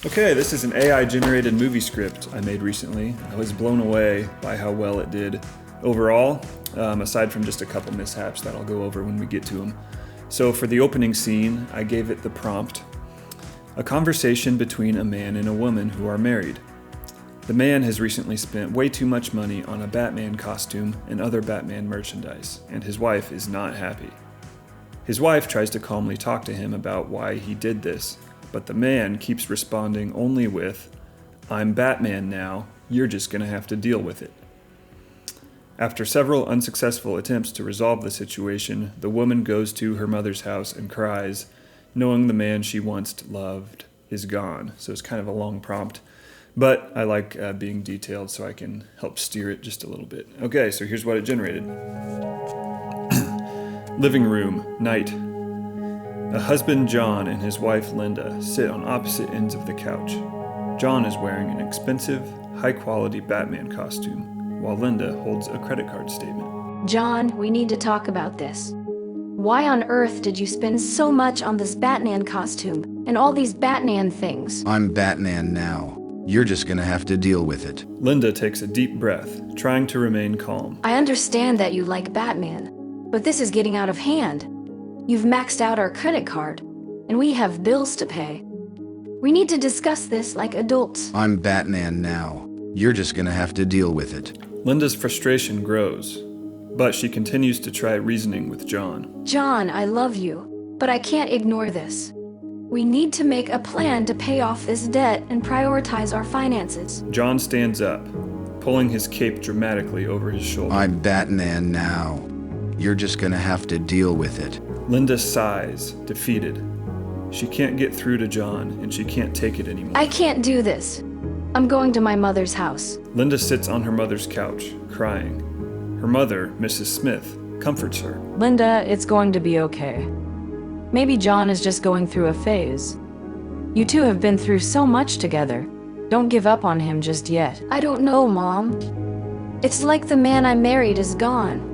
Okay, this is an AI-generated movie script I made recently. I was blown away by how well it did overall, aside from just a couple mishaps that I'll go over when we get to them. So for the opening scene, I gave it the prompt, a conversation between a man and a woman who are married. The man has recently spent way too much money on a Batman costume and other Batman merchandise, and his wife is not happy. His wife tries to calmly talk to him about why he did this, but the man keeps responding only with, "I'm Batman now, you're just gonna have to deal with it." After several unsuccessful attempts to resolve the situation, the woman goes to her mother's house and cries, knowing the man she once loved is gone. So it's kind of a long prompt, but I like being detailed so I can help steer it just a little bit. Okay, so here's what it generated. Living room, night. A husband, John, and his wife, Linda, sit on opposite ends of the couch. John is wearing an expensive, high-quality Batman costume, while Linda holds a credit card statement. John, we need to talk about this. Why on earth did you spend so much on this Batman costume and all these Batman things? I'm Batman now. You're just gonna have to deal with it. Linda takes a deep breath, trying to remain calm. I understand that you like Batman, but this is getting out of hand. You've maxed out our credit card, and we have bills to pay. We need to discuss this like adults. I'm Batman now. You're just gonna have to deal with it. Linda's frustration grows, but she continues to try reasoning with John. John, I love you, but I can't ignore this. We need to make a plan to pay off this debt and prioritize our finances. John stands up, pulling his cape dramatically over his shoulder. I'm Batman now. You're just gonna have to deal with it. Linda sighs, defeated. She can't get through to John, and she can't take it anymore. I can't do this. I'm going to my mother's house. Linda sits on her mother's couch, crying. Her mother, Mrs. Smith, comforts her. Linda, it's going to be okay. Maybe John is just going through a phase. You two have been through so much together. Don't give up on him just yet. I don't know, Mom. It's like the man I married is gone.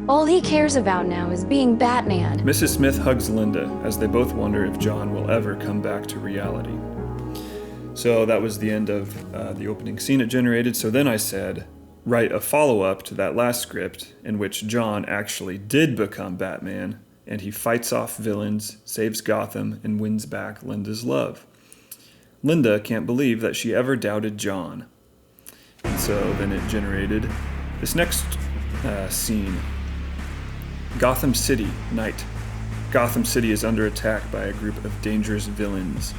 All he cares about now is being Batman. Mrs. Smith hugs Linda as they both wonder if John will ever come back to reality. So that was the end of the opening scene it generated. So then I said, write a follow-up to that last script in which John actually did become Batman, and he fights off villains, saves Gotham, and wins back Linda's love. Linda can't believe that she ever doubted John. And so then it generated this next scene. Gotham City, night. Gotham City is under attack by a group of dangerous villains.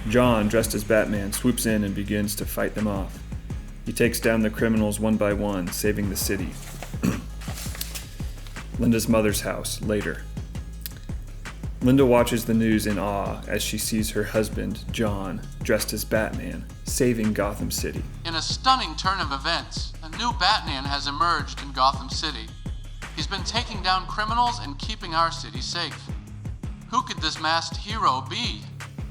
John, dressed as Batman, swoops in and begins to fight them off. He takes down the criminals one by one, saving the city. Linda's mother's house, later. Linda watches the news in awe as she sees her husband, John, dressed as Batman, saving Gotham City. In a stunning turn of events, a new Batman has emerged in Gotham City. He's been taking down criminals and keeping our city safe. Who could this masked hero be?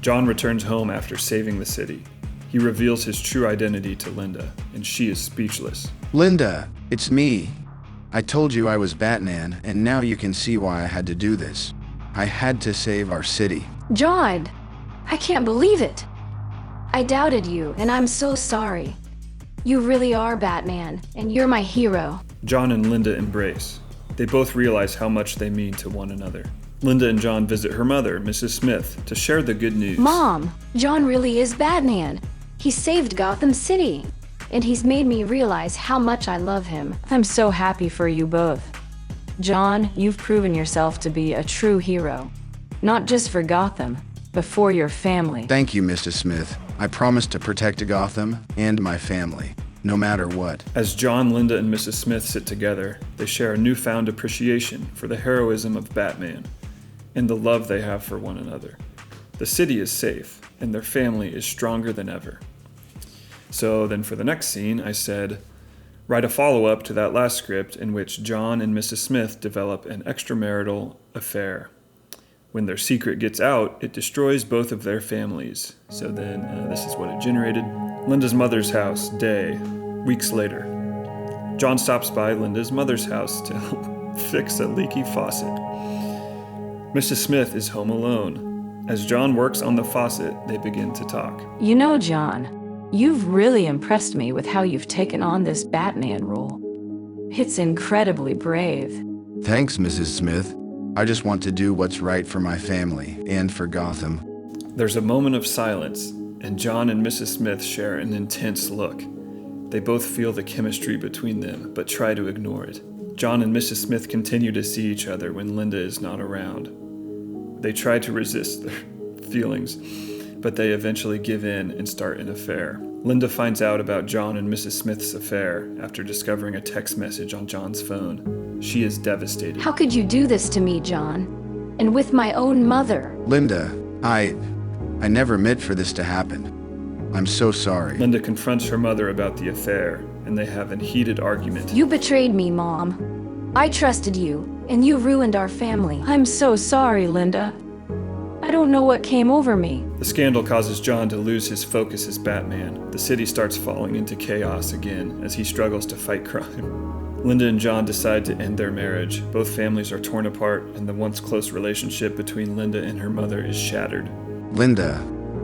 John returns home after saving the city. He reveals his true identity to Linda, and she is speechless. Linda, it's me. I told you I was Batman, and now you can see why I had to do this. I had to save our city. John, I can't believe it. I doubted you, and I'm so sorry. You really are Batman, and you're my hero. John and Linda embrace. They both realize how much they mean to one another. Linda and John visit her mother, Mrs. Smith, to share the good news. Mom, John really is Batman. He saved Gotham City, and he's made me realize how much I love him. I'm so happy for you both. John, you've proven yourself to be a true hero. Not just for Gotham, but for your family. Thank you, Mrs. Smith. I promise to protect Gotham and my family, no matter what. As John, Linda, and Mrs. Smith sit together, they share a newfound appreciation for the heroism of Batman and the love they have for one another. The city is safe, and their family is stronger than ever. So then for the next scene, I said, write a follow-up to that last script in which John and Mrs. Smith develop an extramarital affair. When their secret gets out, it destroys both of their families. So then this is what it generated. Linda's mother's house, day, weeks later. John stops by Linda's mother's house to help fix a leaky faucet. Mrs. Smith is home alone. As John works on the faucet, they begin to talk. You know, John, you've really impressed me with how you've taken on this Batman role. It's incredibly brave. Thanks, Mrs. Smith. I just want to do what's right for my family and for Gotham. There's a moment of silence, and John and Mrs. Smith share an intense look. They both feel the chemistry between them, but try to ignore it. John and Mrs. Smith continue to see each other when Linda is not around. They try to resist their feelings, but they eventually give in and start an affair. Linda finds out about John and Mrs. Smith's affair after discovering a text message on John's phone. She is devastated. How could you do this to me, John? And with my own mother? Linda, I never meant for this to happen. I'm so sorry. Linda confronts her mother about the affair, and they have a heated argument. You betrayed me, Mom. I trusted you, and you ruined our family. I'm so sorry, Linda. I don't know what came over me. The scandal causes John to lose his focus as Batman. The city starts falling into chaos again as he struggles to fight crime. Linda and John decide to end their marriage. Both families are torn apart, and the once close relationship between Linda and her mother is shattered. Linda,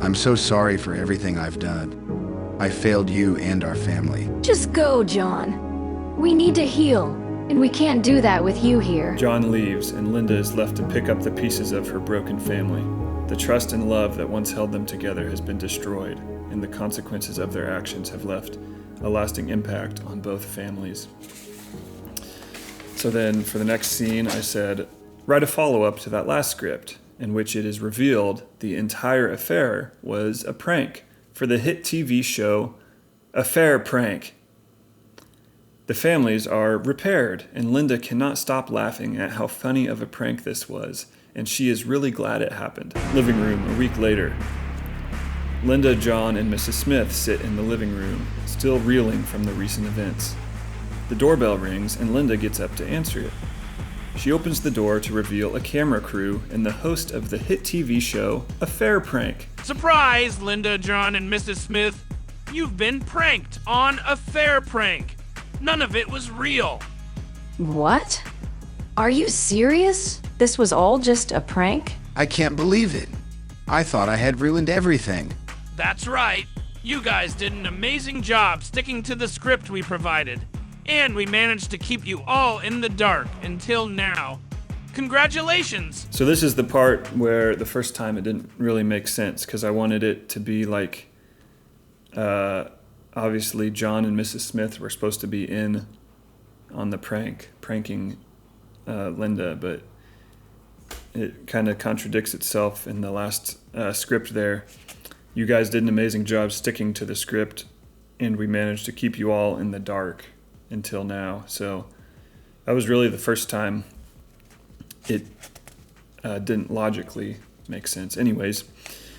I'm so sorry for everything I've done. I failed you and our family. Just go, John. We need to heal, and we can't do that with you here. John leaves, and Linda is left to pick up the pieces of her broken family. The trust and love that once held them together has been destroyed, and the consequences of their actions have left a lasting impact on both families. So then, for the next scene, I said, write a follow-up to that last script, in which it is revealed the entire affair was a prank for the hit TV show Affair Prank. The families are repaired, and Linda cannot stop laughing at how funny of a prank this was, and she is really glad it happened. Living room, a week later. Linda, John, and Mrs. Smith sit in the living room, still reeling from the recent events. The doorbell rings, and Linda gets up to answer it. She opens the door to reveal a camera crew and the host of the hit TV show Affair Prank. Surprise, Linda, John, and Mrs. Smith. You've been pranked on Affair Prank. None of it was real. What? Are you serious? This was all just a prank? I can't believe it. I thought I had ruined everything. That's right. You guys did an amazing job sticking to the script we provided. And we managed to keep you all in the dark until now. Congratulations! So this is the part where the first time it didn't really make sense, because I wanted it to be like, obviously John and Mrs. Smith were supposed to be in on the pranking Linda, but it kind of contradicts itself in the last script there. You guys did an amazing job sticking to the script, and we managed to keep you all in the dark until now. So that was really the first time it didn't logically make sense. Anyways,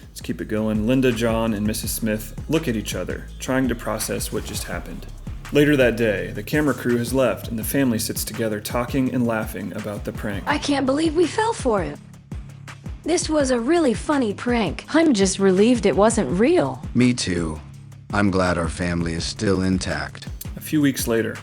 let's keep it going. Linda, John, and Mrs. Smith look at each other, trying to process what just happened. Later that day, the camera crew has left, and the family sits together talking and laughing about the prank. I can't believe we fell for it. This was a really funny prank. I'm just relieved it wasn't real. Me too. I'm glad our family is still intact. A few weeks later,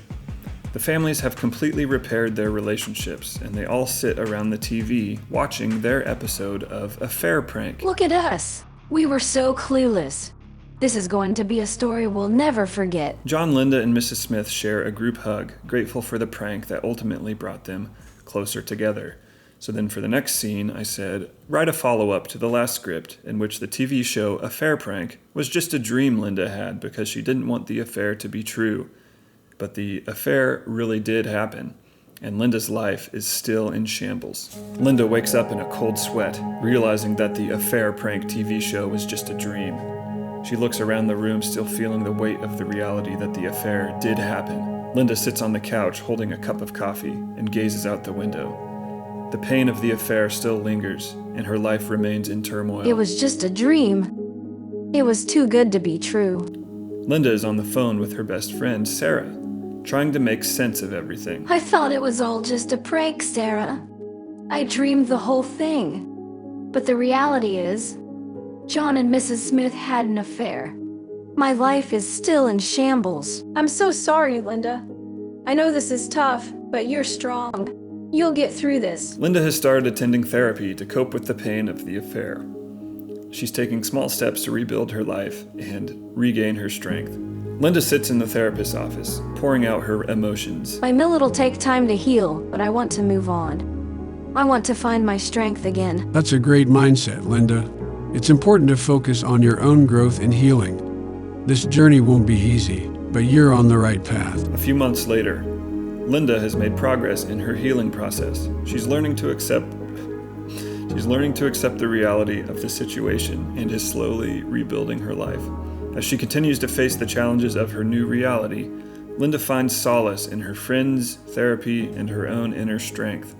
the families have completely repaired their relationships, and they all sit around the TV watching their episode of Affair Prank. Look at us. We were so clueless. This is going to be a story we'll never forget. John, Linda, and Mrs. Smith share a group hug, grateful for the prank that ultimately brought them closer together. So then for the next scene, I said, write a follow-up to the last script in which the TV show Affair Prank was just a dream Linda had because she didn't want the affair to be true. But the affair really did happen, and Linda's life is still in shambles. Linda wakes up in a cold sweat, realizing that the Affair Prank TV show was just a dream. She looks around the room, still feeling the weight of the reality that the affair did happen. Linda sits on the couch holding a cup of coffee and gazes out the window. The pain of the affair still lingers, and her life remains in turmoil. It was just a dream. It was too good to be true. Linda is on the phone with her best friend, Sarah, trying to make sense of everything. I thought it was all just a prank, Sarah. I dreamed the whole thing. But the reality is, John and Mrs. Smith had an affair. My life is still in shambles. I'm so sorry, Linda. I know this is tough, but you're strong. You'll get through this. Linda has started attending therapy to cope with the pain of the affair. she's taking small steps to rebuild her life and regain her strength. Linda sits in the therapist's office, pouring out her emotions. I know it'll take time to heal, but I want to move on. I want to find my strength again. That's a great mindset, Linda. It's important to focus on your own growth and healing. This journey won't be easy, but you're on the right path. A few months later, Linda has made progress in her healing process. She's learning to accept the reality of the situation and is slowly rebuilding her life. As she continues to face the challenges of her new reality, Linda finds solace in her friends, therapy, and her own inner strength.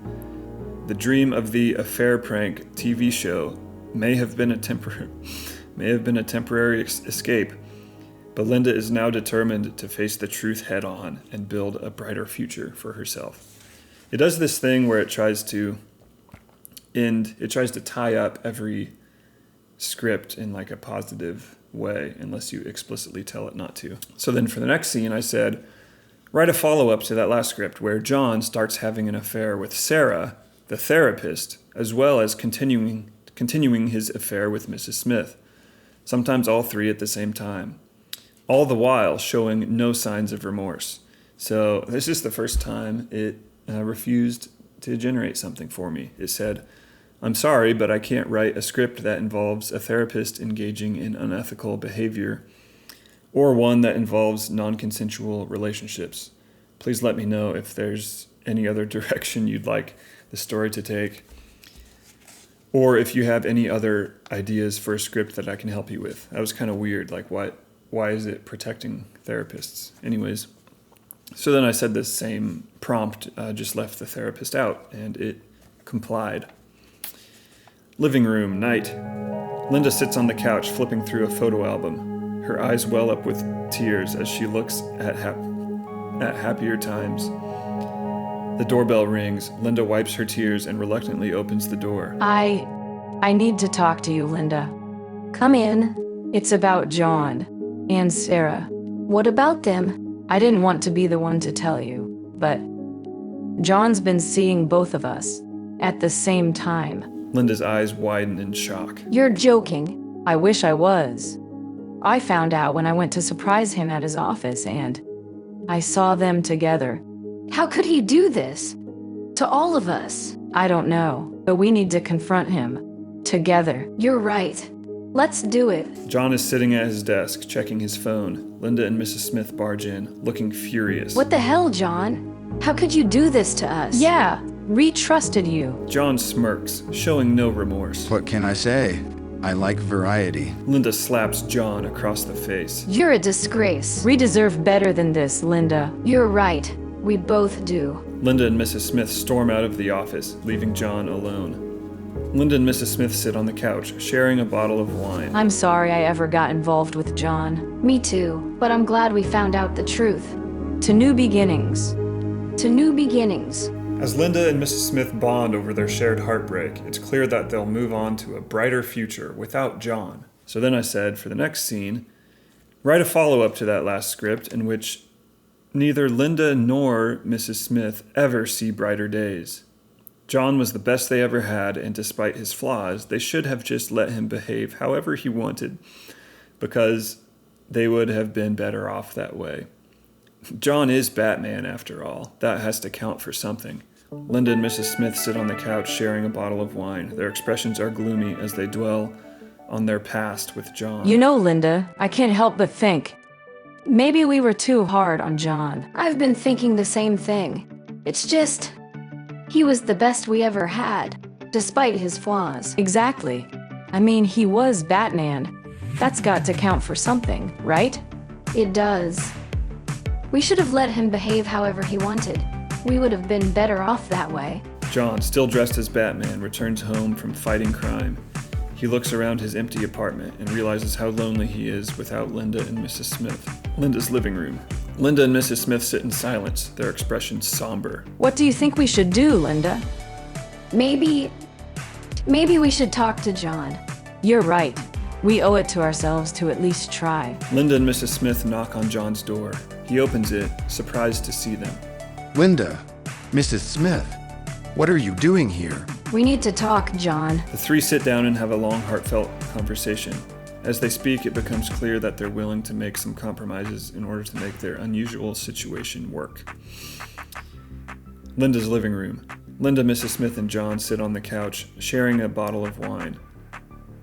The dream of the Affair Prank TV show may have been a temporary escape, but Linda is now determined to face the truth head on and build a brighter future for herself. It does this thing where it tries to tie up every script in like a positive way, unless you explicitly tell it not to. So then for the next scene, I said, write a follow-up to that last script where John starts having an affair with Sarah, the therapist, as well as continuing his affair with Mrs. Smith, sometimes all three at the same time, all the while showing no signs of remorse. So this is the first time it refused to generate something for me. It said, I'm sorry, but I can't write a script that involves a therapist engaging in unethical behavior or one that involves non-consensual relationships. Please let me know if there's any other direction you'd like the story to take, or if you have any other ideas for a script that I can help you with. That was kind of weird. Like, why is it protecting therapists? Anyways, so then I said this same prompt, just left the therapist out, and it complied. Living room, night. Linda sits on the couch flipping through a photo album. Her eyes well up with tears as she looks at happier times. The doorbell rings. Linda wipes her tears and reluctantly opens the door. I need to talk to you, Linda. Come in. It's about John and Sarah. What about them? I didn't want to be the one to tell you, but John's been seeing both of us at the same time. Linda's eyes widen in shock. You're joking. I wish I was. I found out when I went to surprise him at his office, and I saw them together. How could he do this? To all of us? I don't know, but we need to confront him. Together. You're right. Let's do it. John is sitting at his desk, checking his phone. Linda and Mrs. Smith barge in, looking furious. What the hell, John? How could you do this to us? Yeah, we trusted you. John smirks, showing no remorse. What can I say? I like variety. Linda slaps John across the face. You're a disgrace. We deserve better than this, Linda. You're right. We both do. Linda and Mrs. Smith storm out of the office, leaving John alone. Linda and Mrs. Smith sit on the couch, sharing a bottle of wine. I'm sorry I ever got involved with John. Me too, but I'm glad we found out the truth. To new beginnings. To new beginnings. As Linda and Mrs. Smith bond over their shared heartbreak, it's clear that they'll move on to a brighter future without John. So then I said, for the next scene, write a follow-up to that last script in which neither Linda nor Mrs. Smith ever see brighter days. John was the best they ever had, and despite his flaws, they should have just let him behave however he wanted, because they would have been better off that way. John is Batman, after all. That has to count for something. Linda and Mrs. Smith sit on the couch sharing a bottle of wine. Their expressions are gloomy as they dwell on their past with John. You know, Linda, I can't help but think, maybe we were too hard on John. I've been thinking the same thing. It's just, he was the best we ever had, despite his flaws. Exactly. I mean, he was Batman. That's got to count for something, right? It does. We should have let him behave however he wanted. We would have been better off that way. John, still dressed as Batman, returns home from fighting crime. He looks around his empty apartment and realizes how lonely he is without Linda and Mrs. Smith. Linda's living room. Linda and Mrs. Smith sit in silence, their expressions somber. What do you think we should do, Linda? Maybe we should talk to John. You're right. We owe it to ourselves to at least try. Linda and Mrs. Smith knock on John's door. He opens it, surprised to see them. Linda, Mrs. Smith, what are you doing here? We need to talk, John. The three sit down and have a long, heartfelt conversation. As they speak, it becomes clear that they're willing to make some compromises in order to make their unusual situation work. Linda's living room. Linda, Mrs. Smith, and John sit on the couch, sharing a bottle of wine.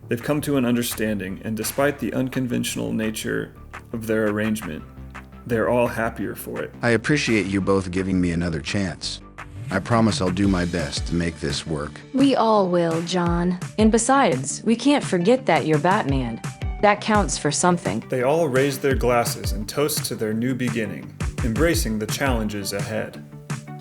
They've come to an understanding, and despite the unconventional nature of their arrangement, they're all happier for it. I appreciate you both giving me another chance. I promise I'll do my best to make this work. We all will, John. And besides, we can't forget that you're Batman. That counts for something. They all raise their glasses and toast to their new beginning, embracing the challenges ahead.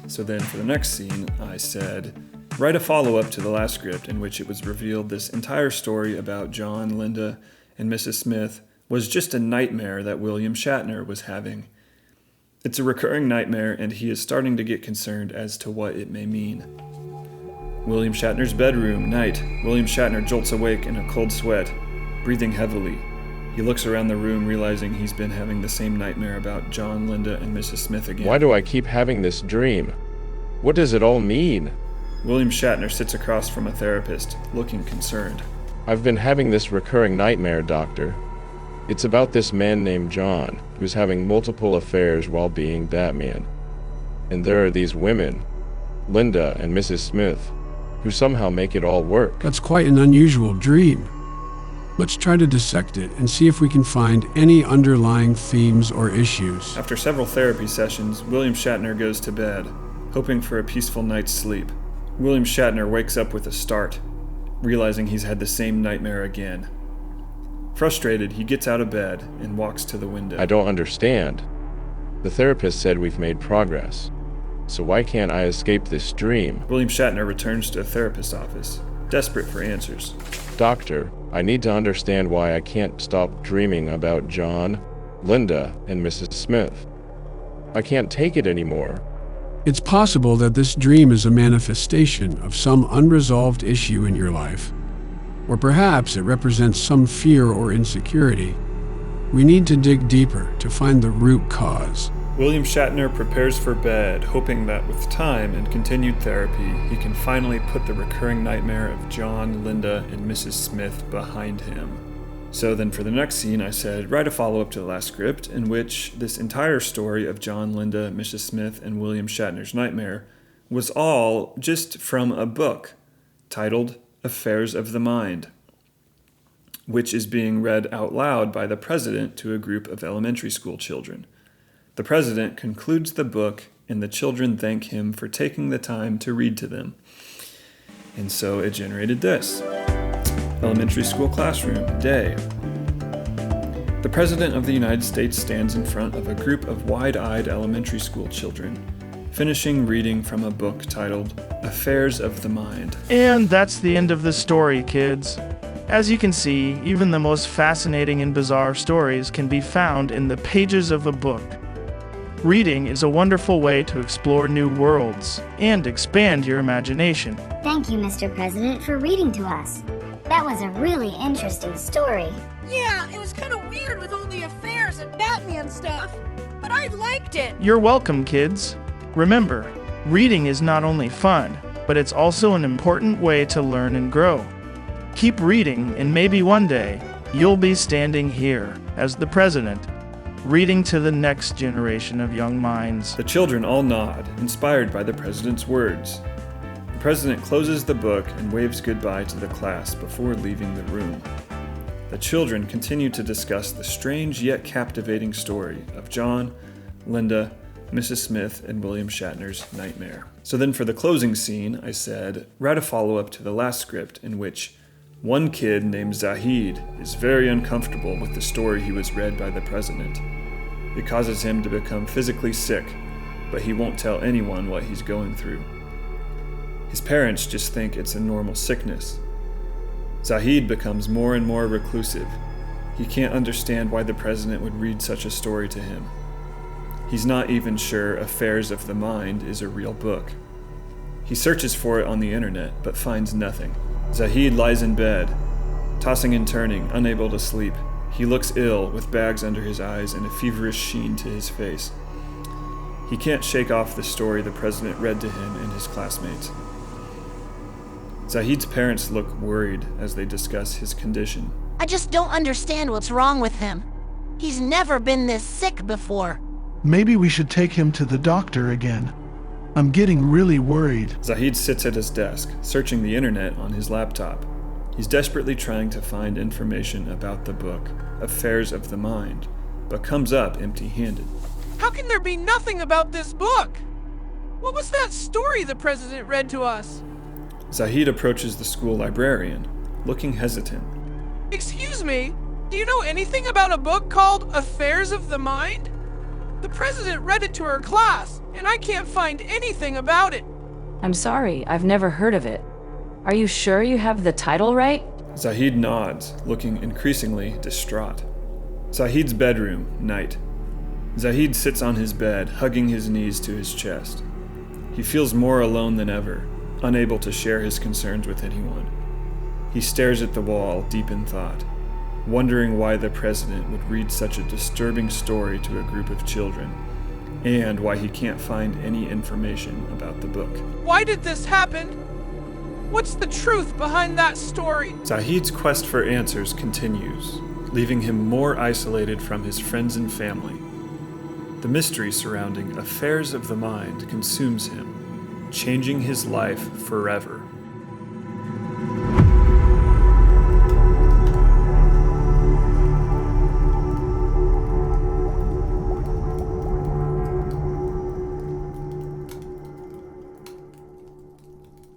So then for the next scene, I said, write a follow-up to the last script in which it was revealed this entire story about John, Linda, and Mrs. Smith was just a nightmare that William Shatner was having. It's a recurring nightmare, and he is starting to get concerned as to what it may mean. William Shatner's bedroom, night. William Shatner jolts awake in a cold sweat, breathing heavily. He looks around the room, realizing he's been having the same nightmare about John, Linda, and Mrs. Smith again. Why do I keep having this dream? What does it all mean? William Shatner sits across from a therapist, looking concerned. I've been having this recurring nightmare, Doctor. It's about this man named John, who's having multiple affairs while being Batman. And there are these women, Linda and Mrs. Smith, who somehow make it all work. That's quite an unusual dream. Let's try to dissect it and see if we can find any underlying themes or issues. After several therapy sessions, William Shatner goes to bed, hoping for a peaceful night's sleep. William Shatner wakes up with a start, realizing he's had the same nightmare again. Frustrated, he gets out of bed and walks to the window. I don't understand. The therapist said we've made progress. So why can't I escape this dream? William Shatner returns to a therapist's office, desperate for answers. Doctor, I need to understand why I can't stop dreaming about John, Linda, and Mrs. Smith. I can't take it anymore. It's possible that this dream is a manifestation of some unresolved issue in your life. Or perhaps it represents some fear or insecurity. We need to dig deeper to find the root cause. William Shatner prepares for bed, hoping that with time and continued therapy, he can finally put the recurring nightmare of John, Linda, and Mrs. Smith behind him. So then for the next scene, I said, write a follow-up to the last script in which this entire story of John, Linda, Mrs. Smith, and William Shatner's nightmare was all just from a book titled Affairs of the Mind, which is being read out loud by the president to a group of elementary school children. The president concludes the book, and the children thank him for taking the time to read to them. And so it generated this. Elementary school classroom, day. The President of the United States stands in front of a group of wide-eyed elementary school children, finishing reading from a book titled Affairs of the Mind. And that's the end of the story, kids. As you can see, even the most fascinating and bizarre stories can be found in the pages of a book. Reading is a wonderful way to explore new worlds and expand your imagination. Thank you, Mr. President, for reading to us. That was a really interesting story. Yeah, it was kind of weird with all the affairs and Batman stuff, but I liked it. You're welcome, kids. Remember, reading is not only fun, but it's also an important way to learn and grow. Keep reading, and maybe one day, you'll be standing here as the president, reading to the next generation of young minds. The children all nod, inspired by the president's words. The president closes the book and waves goodbye to the class before leaving the room. The children continue to discuss the strange yet captivating story of John, Linda, Mrs. Smith, and William Shatner's nightmare. So then for the closing scene, I said, write a follow-up to the last script in which one kid named Zahid is very uncomfortable with the story he was read by the president. It causes him to become physically sick, but he won't tell anyone what he's going through. His parents just think it's a normal sickness. Zahid becomes more and more reclusive. He can't understand why the president would read such a story to him. He's not even sure Affairs of the Mind is a real book. He searches for it on the internet, but finds nothing. Zahid lies in bed, tossing and turning, unable to sleep. He looks ill, with bags under his eyes and a feverish sheen to his face. He can't shake off the story the president read to him and his classmates. Zahid's parents look worried as they discuss his condition. I just don't understand what's wrong with him. He's never been this sick before. Maybe we should take him to the doctor again. I'm getting really worried. Zahid sits at his desk, searching the internet on his laptop. He's desperately trying to find information about the book, Affairs of the Mind, but comes up empty-handed. How can there be nothing about this book? What was that story the president read to us? Zahid approaches the school librarian, looking hesitant. Excuse me, do you know anything about a book called Affairs of the Mind? The president read it to her class, and I can't find anything about it. I'm sorry, I've never heard of it. Are you sure you have the title right? Zahid nods, looking increasingly distraught. Zahid's bedroom, night. Zahid sits on his bed, hugging his knees to his chest. He feels more alone than ever, unable to share his concerns with anyone. He stares at the wall, deep in thought, wondering why the president would read such a disturbing story to a group of children, and why he can't find any information about the book. Why did this happen? What's the truth behind that story? Zahid's quest for answers continues, leaving him more isolated from his friends and family. The mystery surrounding Affairs of the Mind consumes him, changing his life forever.